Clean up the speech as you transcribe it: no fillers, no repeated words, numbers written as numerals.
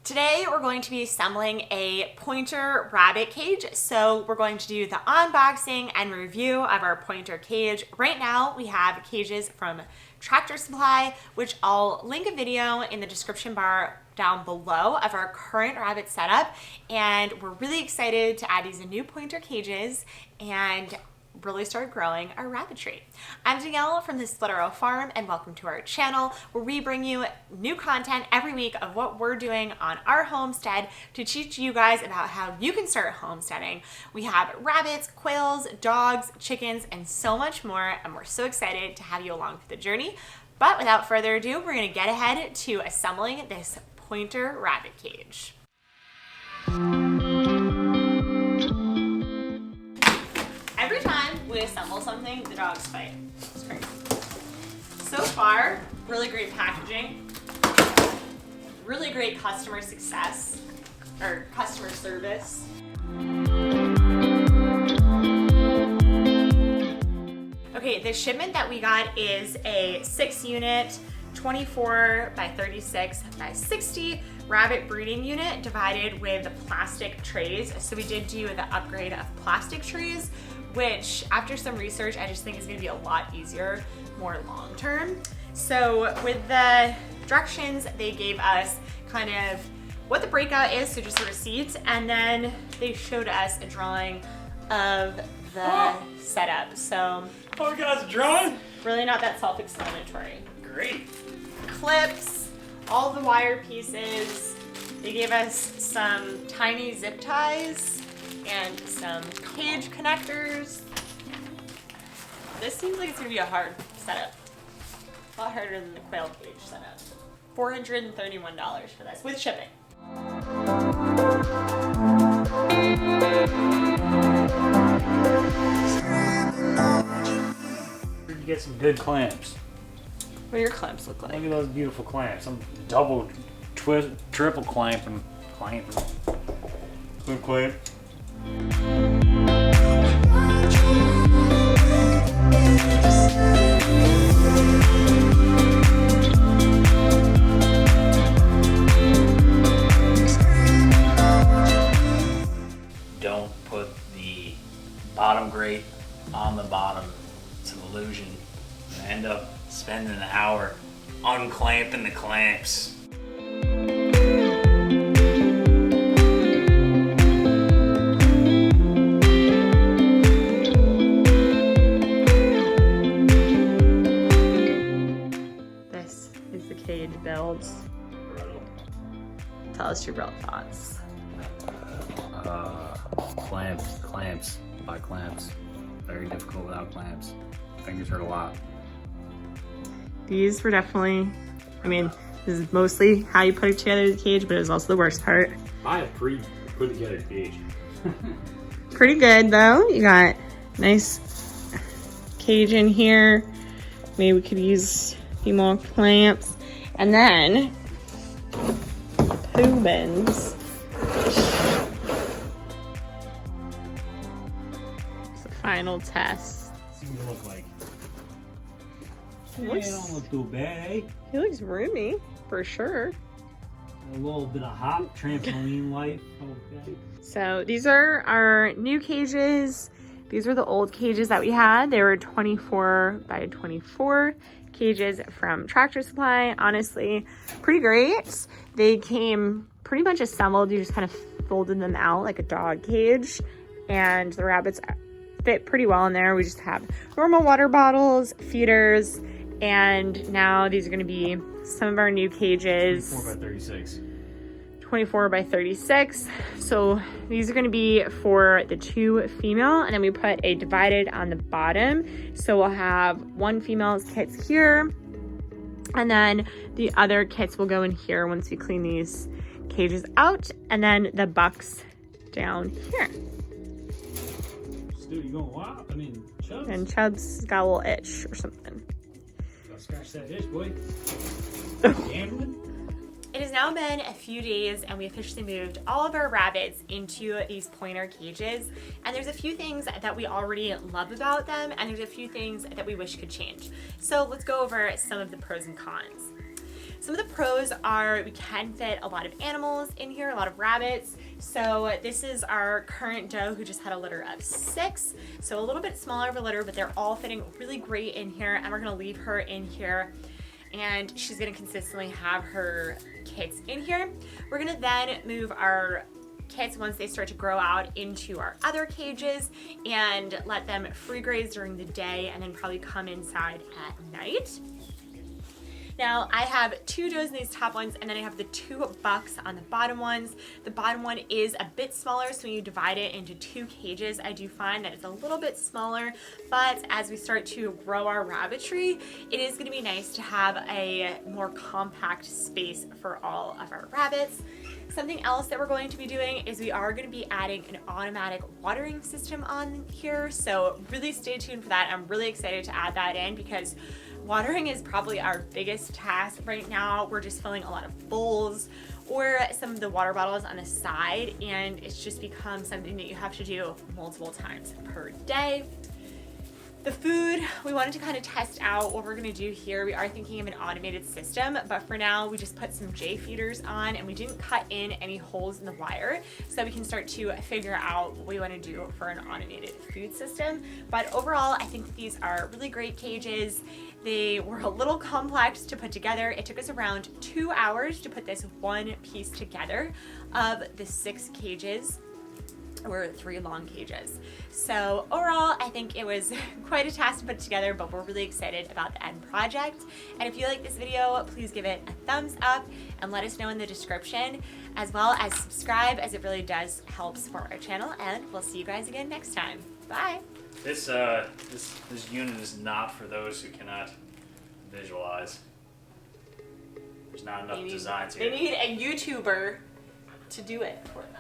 Today we're going to be assembling a pointer rabbit cage. So we're going to do the unboxing and review of our pointer cage. Right now we have cages from Tractor Supply, which I'll link a video in the description bar down below of our current rabbit setup. And we're really excited to add these new pointer cages and really start growing our rabbitry. I'm Danielle from the Splitterrow Farm, and welcome to our channel where we bring you new content every week of what we're doing on our homestead to teach you guys about how you can start homesteading. We have rabbits, quails, dogs, chickens, and so much more, and we're so excited to have you along for the journey. But without further ado, we're going to get ahead to assembling this pointer rabbit cage. Every time we assemble something, the dogs fight. It's crazy. So far, really great packaging, really great customer success, or customer service. Okay, the shipment that we got is a 6-unit, 24 by 36 by 60 rabbit breeding unit divided with plastic trays. So we did do the upgrade of plastic trays, which after some research, I just think is gonna be a lot easier, more long-term. So with the directions, they gave us kind of what the breakout is, so just a receipt, and then they showed us a drawing of the setup. So, oh, we got a drawing? Really not that self-explanatory. Great. Clips, all the wire pieces. They gave us some tiny zip ties and some cage connectors. This seems like it's gonna be a hard setup. A lot harder than the quail cage setup. $431 for this, with shipping. You get some good clamps. What do your clamps look like? Look at those beautiful clamps. I'm double, triple clamping. Good clamp. Don't put the bottom grate on the bottom. It's an illusion. You end up spending an hour unclamping the clamps. This is the cage builds. Tell us your real thoughts. Clamps, buy clamps. Very difficult without clamps. Fingers hurt a lot. These were definitely, I mean, this is mostly how you put it together, the cage, but it was also the worst part. I have pretty put together cage. Pretty good though. You got nice cage in here. Maybe we could use a few more clamps. And then poo bins. It's the final test. See what you look like. It Yeah, don't look too bad. He looks roomy, for sure. A little bit of hop, trampoline life. Okay. So these are our new cages. These were the old cages that we had. They were 24 by 24 cages from Tractor Supply. Honestly, pretty great. They came pretty much assembled. You just kind of folded them out like a dog cage. And the rabbits fit pretty well in there. We just have normal water bottles, feeders, and now these are going to be some of our new cages. 24 by 36. 24 by 36. So these are going to be for the 2 female, and then we put a divided on the bottom. So we'll have 1 female's kits here, and then the other kits will go in here once we clean these cages out, and then the bucks down here. Dude, you going wild? I mean, Chubbs. And Chubbs got a little itch or something. Gotta scratch that itch, boy. Gambling? It has now been a few days and we officially moved all of our rabbits into these pointer cages. And there's a few things that we already love about them, and there's a few things that we wish could change. So let's go over some of the pros and cons. Some of the pros are we can fit a lot of animals in here, a lot of rabbits. So this is our current doe who just had a litter of 6. So a little bit smaller of a litter, but they're all fitting really great in here, and we're gonna leave her in here and she's gonna consistently have her kits in here. We're gonna then move our kits once they start to grow out into our other cages and let them free graze during the day and then probably come inside at night. Now I have 2 does in these top ones, and then I have the 2 bucks on the bottom ones. The bottom one is a bit smaller, so when you divide it into 2 cages, I do find that it's a little bit smaller, but as we start to grow our rabbitry, it is gonna be nice to have a more compact space for all of our rabbits. Something else that we're going to be doing is we are going to be adding an automatic watering system on here, so really stay tuned for that. I'm really excited to add that in because watering is probably our biggest task right now. We're just filling a lot of bowls or some of the water bottles on the side, and it's just become something that you have to do multiple times per day. The food, we wanted to kind of test out what we're gonna do here. We are thinking of an automated system, but for now we just put some J feeders on and we didn't cut in any holes in the wire so we can start to figure out what we wanna do for an automated food system. But overall, I think that these are really great cages. They were a little complex to put together. It took us around 2 hours to put this one piece together of the 6 cages. Or 3 long cages. So overall, I think it was quite a task to put together, but we're really excited about the end project. And if you like this video, please give it a thumbs up and let us know in the description, as well as subscribe, as it really does help support our channel. And we'll see you guys again next time. Bye. This unit is not for those who cannot visualize. There's not enough designs here. They need a YouTuber to do it for them.